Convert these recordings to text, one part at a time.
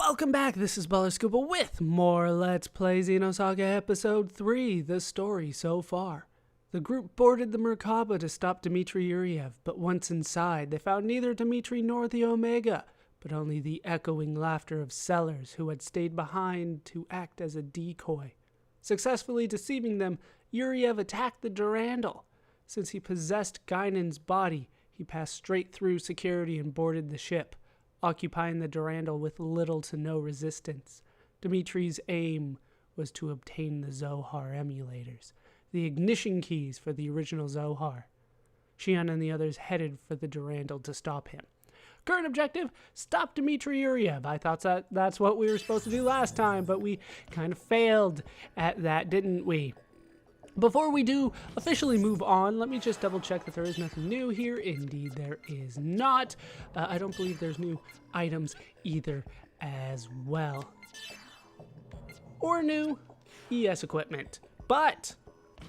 Welcome back, this is Scuba with more Let's Play Xenosaga Episode 3, The Story So Far. The group boarded the Merkaba to stop Dmitry Yuriev, but once inside, they found neither Dmitry nor the Omega, but only the echoing laughter of Sellers, who had stayed behind to act as a decoy. Successfully deceiving them, Yuriev attacked the Durandal. Since he possessed Guinan's body, he passed straight through security and boarded the ship, occupying the Durandal with little to no resistance. Dmitry's aim was to obtain the Zohar emulators, the ignition keys for the original Zohar. Xian and the others headed for the Durandal to stop him. Current objective, stop Dmitry Yuriev. I thought that's what we were supposed to do last time, but we kind of failed at that, didn't we? Before we do officially move on, let me just double check that there is nothing new here. Indeed, there is not. I don't believe there's new items either as well. Or new ES equipment. But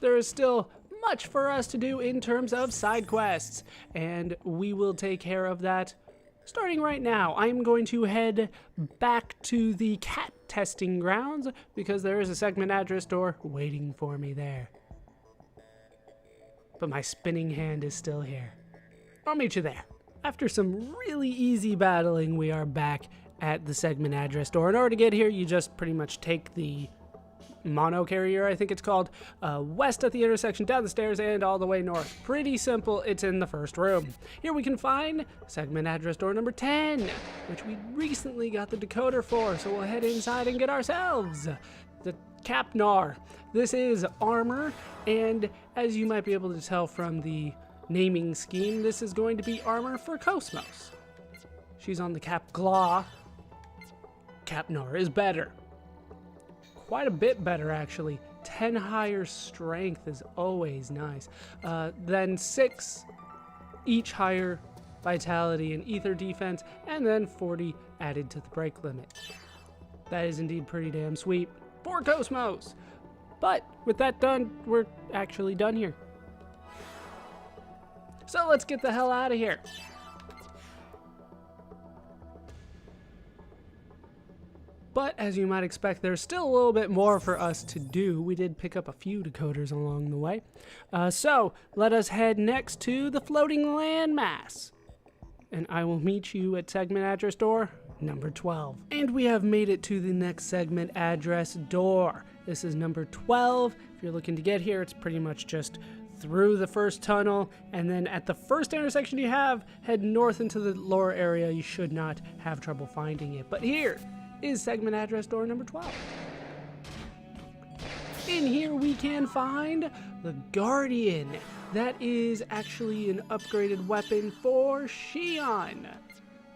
there is still much for us to do in terms of side quests, and we will take care of that starting right now. I'm going to head back to the cat testing grounds because there is a segment address door waiting for me there. But my spinning hand is still here. I'll meet you there. After some really easy battling, we are back at the segment address door. In order to get here, you just pretty much take the mono carrier, I think it's called, west at the intersection, down the stairs, and all the way north. Pretty simple. It's in the first room. Here we can find segment address door number 10, which we recently got the decoder for, so we'll head inside and get ourselves the Capnar. This is armor, and as you might be able to tell from the naming scheme, this is going to be armor for Cosmos. She's on the Capglaw. Capnar is better. Quite a bit better, actually. 10 higher strength is always nice. Then 6 each higher vitality and ether defense, and then 40 added to the break limit. That is indeed pretty damn sweet for Cosmos. But with that done, we're actually done here. So let's get the hell out of here. But as you might expect, there's still a little bit more for us to do. We did pick up a few decoders along the way. So let us head next to the floating landmass. And I will meet you at segment address door number 12. And we have made it to the next segment address door. This is number 12. If you're looking to get here, it's pretty much just through the first tunnel, and then at the first intersection you have, head north into the lower area. You should not have trouble finding it. But here is segment address door number 12. In here we can find the Guardian. That is actually an upgraded weapon for Xian,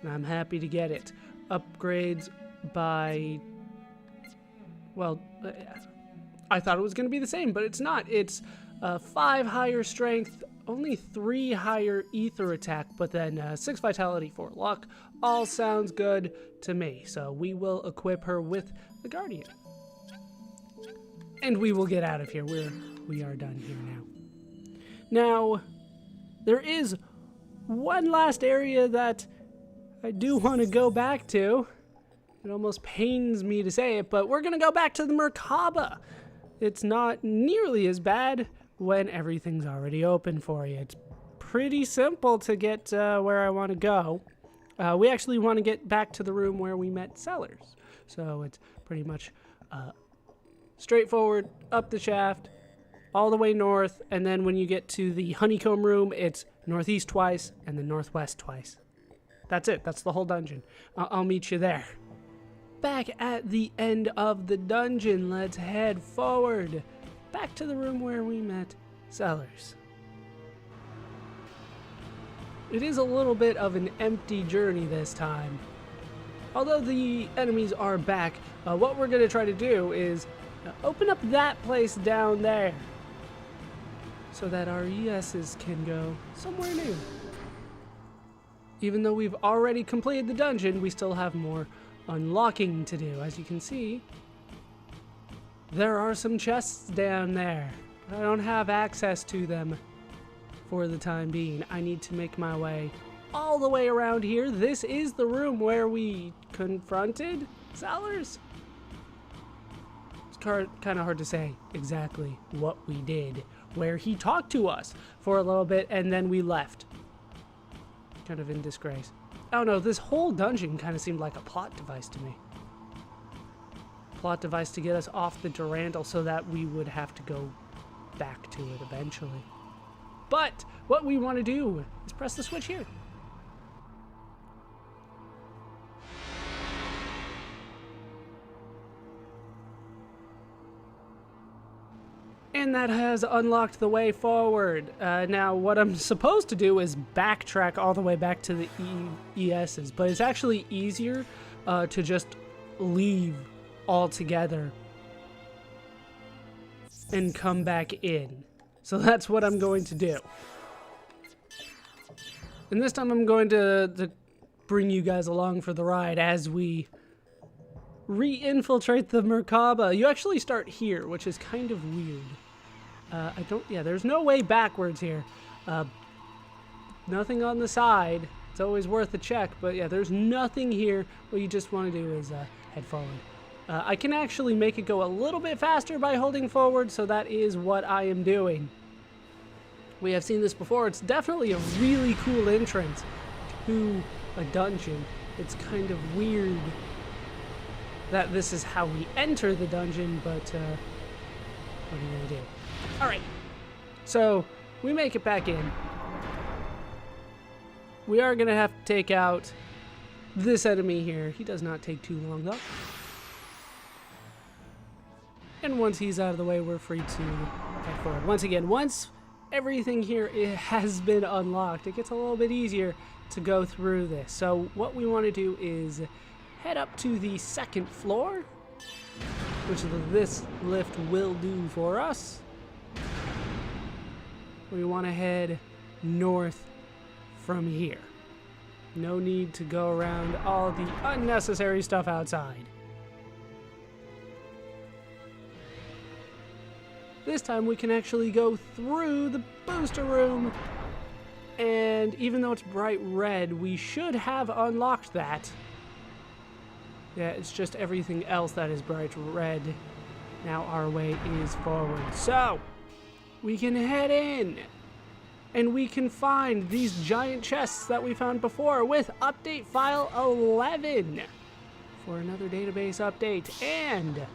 and I'm happy to get it. Upgrades by, well, I thought it was going to be the same, but it's not. It's 5 higher strength, only 3 higher ether attack, but then 6 vitality, 4 luck. All sounds good to me. So we will equip her with the Guardian. And we will get out of here. We are done here now. Now, there is one last area that I do want to go back to. It almost pains me to say it, but we're going to go back to the Merkaba. It's not nearly as bad when everything's already open for you. It's pretty simple to get where I want to go. We actually want to get back to the room where we met Sellers. So it's pretty much straightforward, up the shaft, all the way north, and then when you get to the honeycomb room, it's northeast twice and then northwest twice. That's it. That's the whole dungeon. I'll meet you there. Back at the end of the dungeon, let's head forward. Back to the room where we met Sellers. It is a little bit of an empty journey this time. Although the enemies are back, what we're going to try to do is open up that place down there so that our ESs can go somewhere new. Even though we've already completed the dungeon, we still have more unlocking to do. As you can see, there are some chests down there. I don't have access to them for the time being. I need to make my way all the way around here. This is the room where we confronted Sellers? It's kind of hard to say exactly what we did, where he talked to us for a little bit and then we left. Kind of in disgrace. Oh no, this whole dungeon kind of seemed like a plot device to me. Plot device to get us off the Durandal so that we would have to go back to it eventually. But what we want to do is press the switch here. And that has unlocked the way forward. Now, what I'm supposed to do is backtrack all the way back to the ESs, but it's actually easier to just leave altogether and come back in. So that's what I'm going to do. And this time I'm going to bring you guys along for the ride as we re-infiltrate the Merkaba. You actually start here, which is kind of weird. There's no way backwards here. Nothing on the side. It's always worth a check, but yeah, there's nothing here. What you just want to do is head forward. I can actually make it go a little bit faster by holding forward, so that is what I am doing. We have seen this before. It's definitely a really cool entrance to a dungeon. It's kind of weird that this is how we enter the dungeon, but what are you gonna do? Alright, so we make it back in. We are gonna have to take out this enemy here. He does not take too long though. And once he's out of the way, we're free to head forward. Once again, once everything here has been unlocked, it gets a little bit easier to go through this. So what we want to do is head up to the second floor, which this lift will do for us. We want to head north from here. No need to go around all the unnecessary stuff outside. This time we can actually go through the booster room, and even though it's bright red, we should have unlocked that. Yeah, it's just everything else that is bright red. Now our way is forward. So, we can head in, and we can find these giant chests that we found before with update file 11 for another database update, and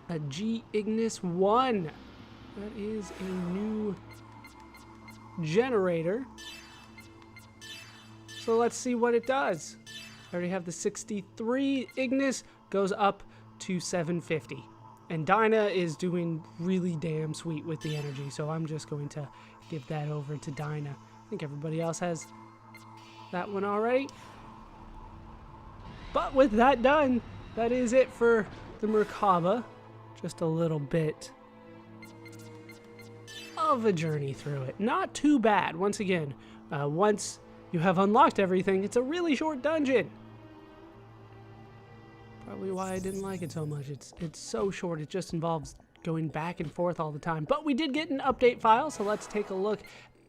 a G Ignis 1. That is a new generator. So let's see what it does. I already have the 63. Ignis goes up to 750. And Dinah is doing really damn sweet with the energy, so I'm just going to give that over to Dinah. I think everybody else has that one already. But with that done, that is it for the Merkaba. Just a little bit of a journey through it. Not too bad. Once again, once you have unlocked everything, it's a really short dungeon. Probably why I didn't like it so much. It's so short. It just involves going back and forth all the time. But we did get an update file, so let's take a look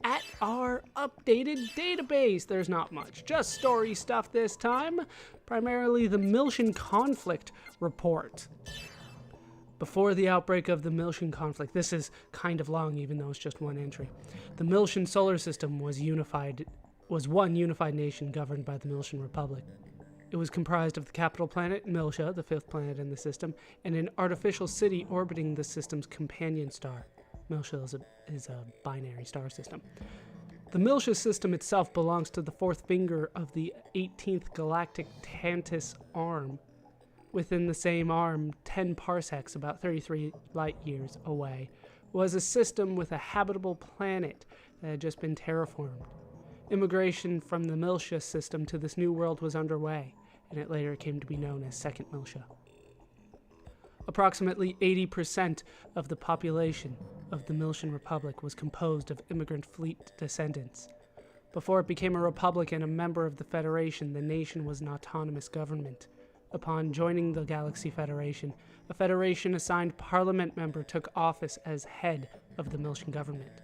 at our updated database. There's not much, just story stuff this time. Primarily the Miltian conflict report. Before the outbreak of the Miltian conflict, this is kind of long even though it's just one entry. The Miltian solar system was one unified nation governed by the Miltian Republic. It was comprised of the capital planet, Miltia, the fifth planet in the system, and an artificial city orbiting the system's companion star. Miltia is a binary star system. The Miltia system itself belongs to the fourth finger of the 18th galactic Tantus arm. Within the same arm, 10 parsecs, about 33 light years away, was a system with a habitable planet that had just been terraformed. Immigration from the Miltia system to this new world was underway, and it later came to be known as Second Miltia. Approximately 80% of the population of the Miltian Republic was composed of immigrant fleet descendants. Before it became a republic and a member of the Federation, the nation was an autonomous government. Upon joining the Galaxy Federation, a Federation-assigned Parliament member took office as head of the Miltian government.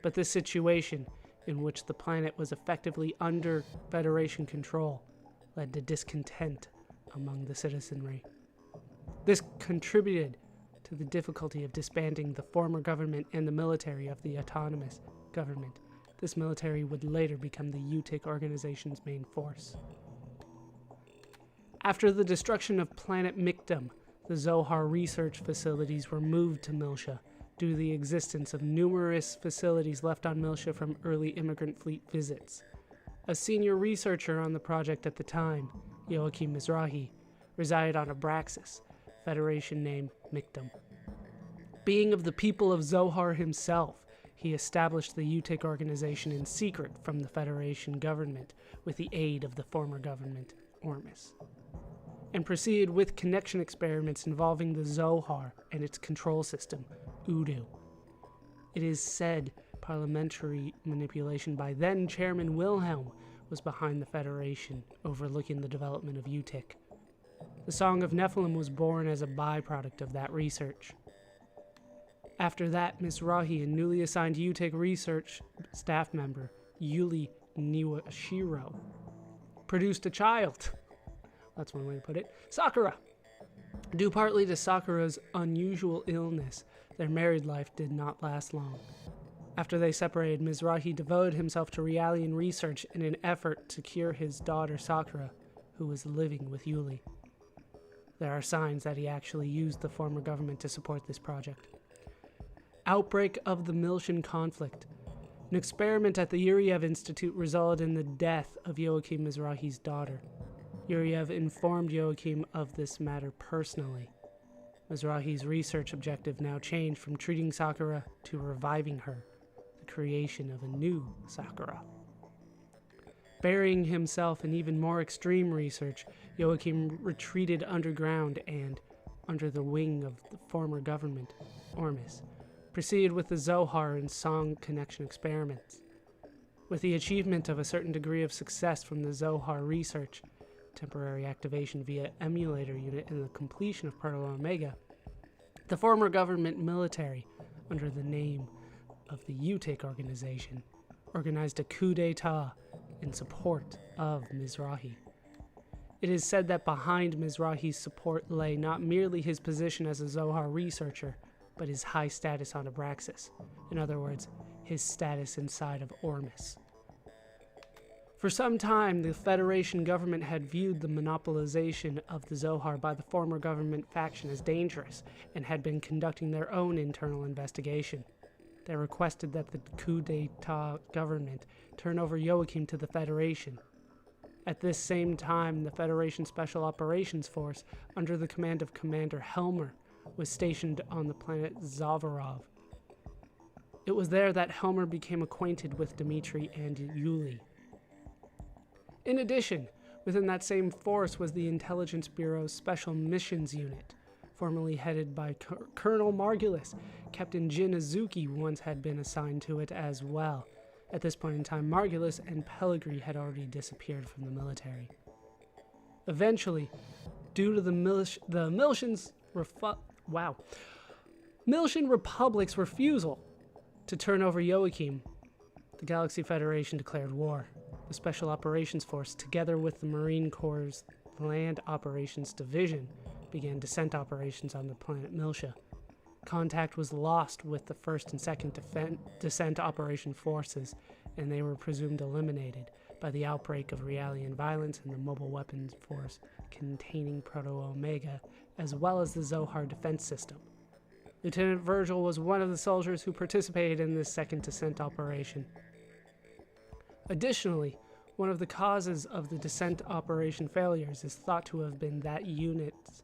But this situation, in which the planet was effectively under Federation control, led to discontent among the citizenry. This contributed to the difficulty of disbanding the former government and the military of the autonomous government. This military would later become the UTIC organization's main force. After the destruction of planet Mictum, the Zohar research facilities were moved to Milsha due to the existence of numerous facilities left on Milsha from early immigrant fleet visits. A senior researcher on the project at the time, Joachim Mizrahi, resided on Abraxas, Federation name Mictum. Being of the people of Zohar himself, he established the UTIC organization in secret from the Federation government with the aid of the former government, Ormus, and proceeded with connection experiments involving the Zohar and its control system, Udu. It is said parliamentary manipulation by then Chairman Wilhelm was behind the Federation, overlooking the development of UTIC. The Song of Nephilim was born as a byproduct of that research. After that, Mizrahi and newly assigned UTIC research staff member, Yuli Niwashiro, produced a child. That's one way to put it. Sakura. Due partly to Sakura's unusual illness, their married life did not last long. After they separated, Mizrahi devoted himself to Realian research in an effort to cure his daughter Sakura, who was living with Yuli. There are signs that he actually used the former government to support this project. Outbreak of the Milshan conflict. An experiment at the Yuriev Institute resulted in the death of Joachim Mizrahi's daughter. Yuriev informed Joachim of this matter personally. Mizrahi's research objective now changed from treating Sakura to reviving her, the creation of a new Sakura. Burying himself in even more extreme research, Joachim retreated underground and, under the wing of the former government, Ormus, proceeded with the Zohar and Song connection experiments. With the achievement of a certain degree of success from the Zohar research, temporary activation via emulator unit, and the completion of Proto Omega, the former government military, under the name of the UTIC organization, organized a coup d'etat in support of Mizrahi. It is said that behind Mizrahi's support lay not merely his position as a Zohar researcher, but his high status on Abraxas. In other words, his status inside of Ormus. For some time, the Federation government had viewed the monopolization of the Zohar by the former government faction as dangerous and had been conducting their own internal investigation. They requested that the coup d'etat government turn over Joachim to the Federation. At this same time, the Federation Special Operations Force, under the command of Commander Helmer, was stationed on the planet Zavarov. It was there that Helmer became acquainted with Dmitri and Yuli. In addition, within that same force was the Intelligence Bureau's Special Missions Unit, formerly headed by Colonel Margulis. Captain Jin Azuki once had been assigned to it as well. At this point in time, Margulis and Pellegrini had already disappeared from the military. Eventually, due to the Milshan Republic's refusal to turn over Joachim, the Galaxy Federation declared war. The Special Operations Force, together with the Marine Corps' Land Operations Division, began descent operations on the planet Milsha. Contact was lost with the 1st and 2nd Descent Operation Forces, and they were presumed eliminated by the outbreak of Realian violence in the Mobile Weapons Force containing Proto-Omega, as well as the Zohar defense system. Lieutenant Virgil was one of the soldiers who participated in this 2nd Descent Operation. Additionally, one of the causes of the descent operation failures is thought to have been that units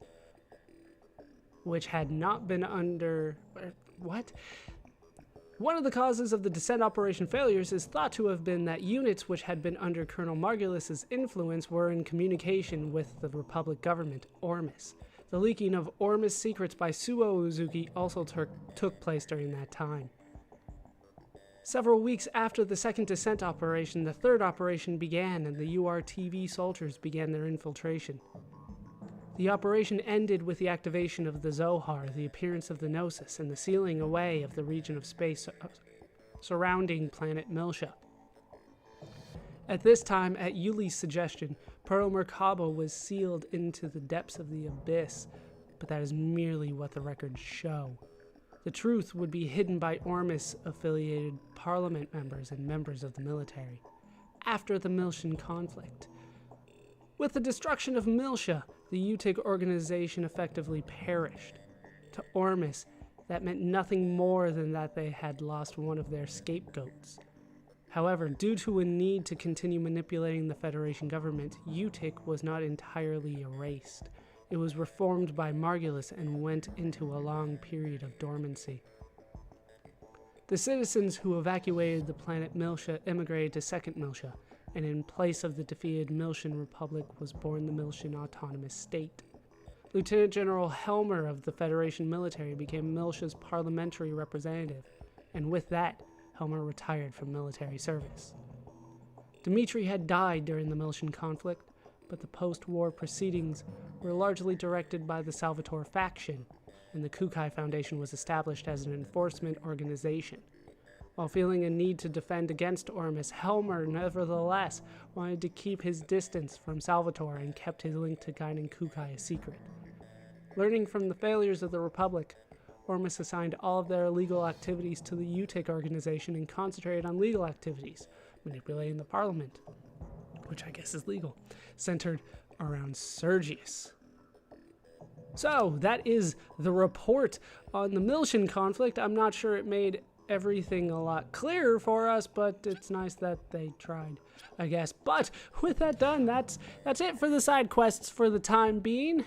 which had not been under... One of the causes of the descent operation failures is thought to have been that units which had been under Colonel Margulis' influence were in communication with the Republic government, Ormus. The leaking of Ormus secrets by Suo Uzuki also took place during that time. Several weeks after the 2nd Descent Operation, the 3rd operation began and the URTV soldiers began their infiltration. The operation ended with the activation of the Zohar, the appearance of the Gnosis, and the sealing away of the region of space surrounding planet Milsha. At this time, at Yuli's suggestion, Pearl Merkaba was sealed into the depths of the abyss, but that is merely what the records show. The truth would be hidden by Ormus-affiliated parliament members and members of the military. After the Miltian conflict. With the destruction of Miltia, the UTIG organization effectively perished. To Ormus, that meant nothing more than that they had lost one of their scapegoats. However, due to a need to continue manipulating the Federation government, UTIC was not entirely erased. It was reformed by Margulis and went into a long period of dormancy. The citizens who evacuated the planet Miltia immigrated to Second Miltia, and in place of the defeated Miltian Republic was born the Miltian Autonomous State. Lieutenant General Helmer of the Federation military became Miltia's parliamentary representative, and with that, Helmer retired from military service. Dmitri had died during the Miltian conflict, but the post-war proceedings were largely directed by the Salvatore faction, and the Kukai Foundation was established as an enforcement organization. While feeling a need to defend against Ormus, Helmer nevertheless wanted to keep his distance from Salvatore and kept his link to guiding Kukai a secret. Learning from the failures of the Republic, Ormus assigned all of their illegal activities to the UTIC organization and concentrated on legal activities, manipulating the parliament, which I guess is legal, centered around Sergius. So, that is the report on the Miltian conflict. I'm not sure it made everything a lot clearer for us, but it's nice that they tried, I guess. But with that done, that's it for the side quests for the time being.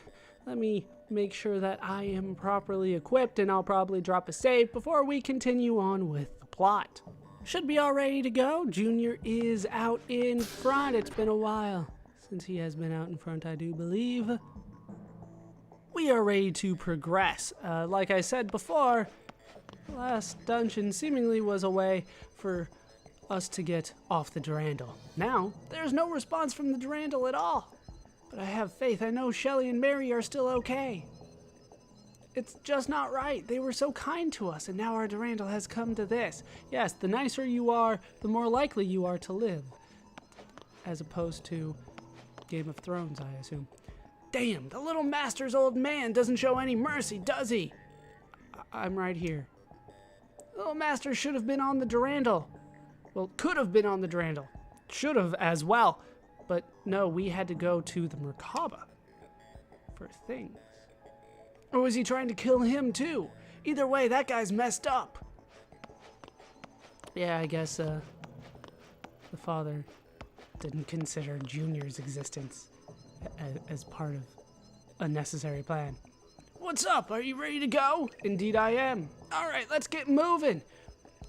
Let me make sure that I am properly equipped, and I'll probably drop a save before we continue on with the plot. Should be all ready to go. Junior is out in front. It's been a while since he has been out in front, I do believe. We are ready to progress. Like I said before, the last dungeon seemingly was a way for us to get off the Durandal. Now, there's no response from the Durandal at all. But I have faith. I know Shelly and Mary are still okay. It's just not right. They were so kind to us, and now our Durandal has come to this. Yes, the nicer you are, the more likely you are to live. As opposed to Game of Thrones, I assume. Damn, the little master's old man doesn't show any mercy, does he? I'm right here. The little master should have been on the Durandal. Well, could have been on the Durandal. Should have as well. But no, we had to go to the Merkaba for things. Or was he trying to kill him too? Either way, that guy's messed up. Yeah, I guess the father didn't consider Junior's existence as part of a necessary plan. What's up? Are you ready to go? Indeed I am. All right, let's get moving.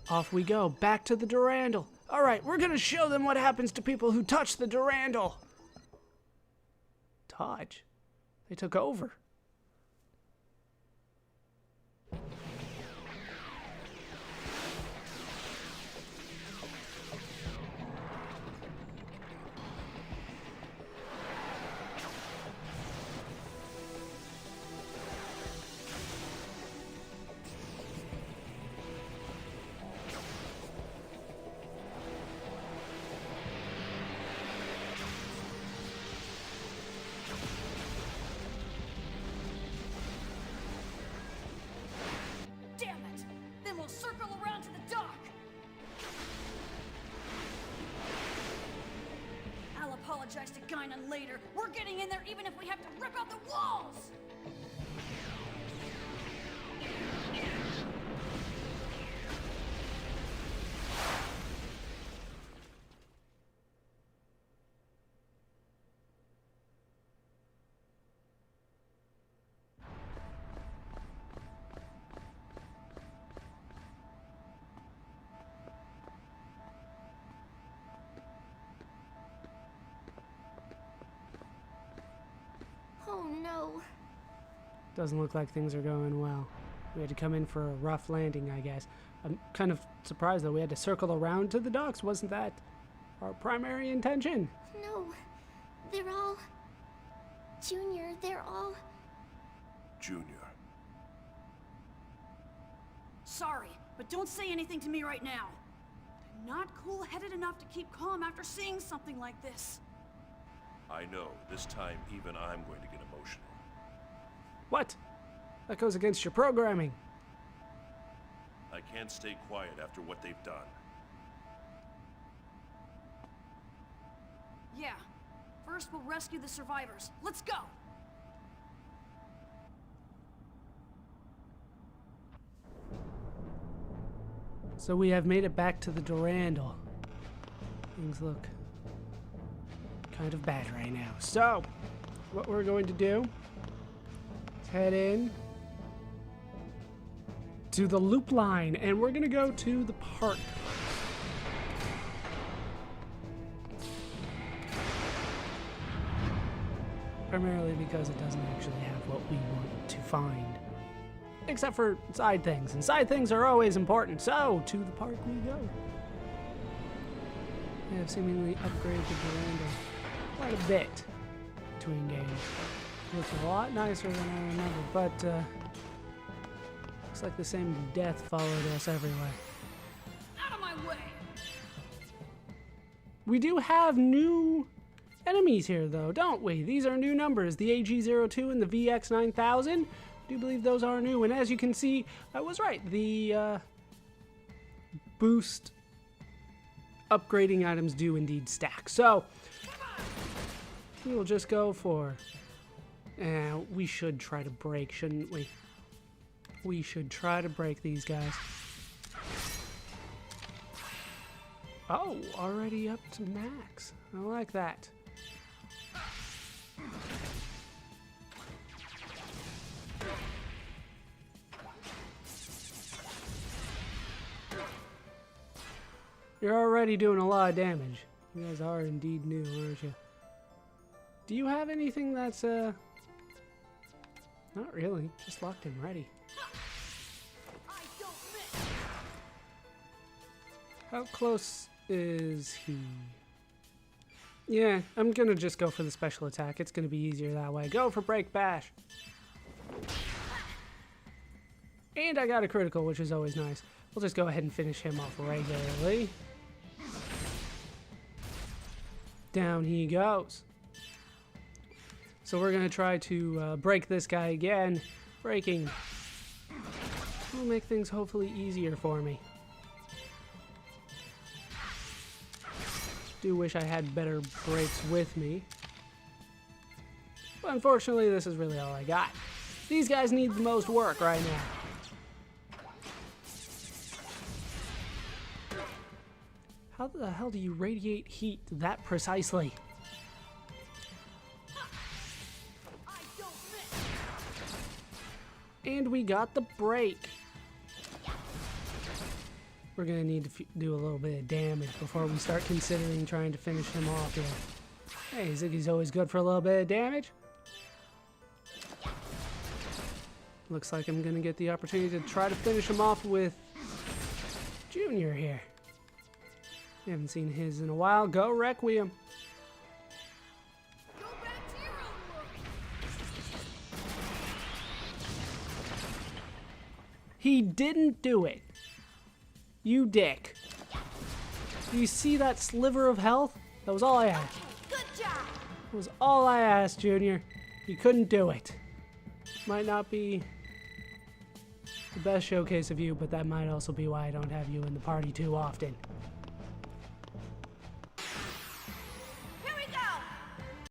Off we go, back to the Durandal. All right, we're gonna show them what happens to people who touch the Durandal. Touch? They took over. Circle around to the dock! I'll apologize to Guinan later. We're getting in there even if we have to rip out the walls! Oh no. Doesn't look like things are going well. We had to come in for a rough landing, I guess. I'm kind of surprised that we had to circle around to the docks. Wasn't that our primary intention? No. They're all... Junior, they're all... Junior. Sorry, but don't say anything to me right now. I'm not cool-headed enough to keep calm after seeing something like this. I know, this time even I'm going to get emotional. What? That goes against your programming. I can't stay quiet after what they've done. Yeah. First, we'll rescue the survivors. Let's go! So we have made it back to the Durandal. Things look kind of bad right now. So, what we're going to do is head in to the loop line, and we're going to go to the park. Primarily because it doesn't actually have what we want to find. Except for side things, and side things are always important, so to the park we go. I have seemingly upgraded the Durandal quite a bit between games. Looks a lot nicer than I remember, but looks like the same death followed us everywhere. Out of my way! We do have new enemies here, though, don't we? These are new numbers, the AG02 and the VX9000. I do believe those are new, and as you can see, I was right. The boost upgrading items do indeed stack. So, we will just go for... we should try to break, shouldn't we? We should try to break these guys. Oh, already up to max. I like that. You're already doing a lot of damage. You guys are indeed new, aren't you? Do you have anything that's, not really. Just locked and ready. I don't miss. How close is he? Yeah, I'm gonna just go for the special attack. It's gonna be easier that way. Go for Break Bash. And I got a critical, which is always nice. We'll just go ahead and finish him off regularly. Down he goes. So we're gonna try to break this guy again. Breaking will make things hopefully easier for me. Do wish I had better breaks with me. But unfortunately, this is really all I got. These guys need the most work right now. How the hell do you radiate heat that precisely? I don't miss. And we got the break. We're gonna need to do a little bit of damage before we start considering trying to finish him off here. Hey, Ziggy's always good for a little bit of damage. Looks like I'm gonna get the opportunity to try to finish him off with Junior here. We haven't seen his in a while. Go Requiem. Go back to your own world. He didn't do it. You dick. Do you see that sliver of health? That was all I asked. Good job. That was all I asked, Junior. You couldn't do it. Might not be the best showcase of you, but that might also be why I don't have you in the party too often.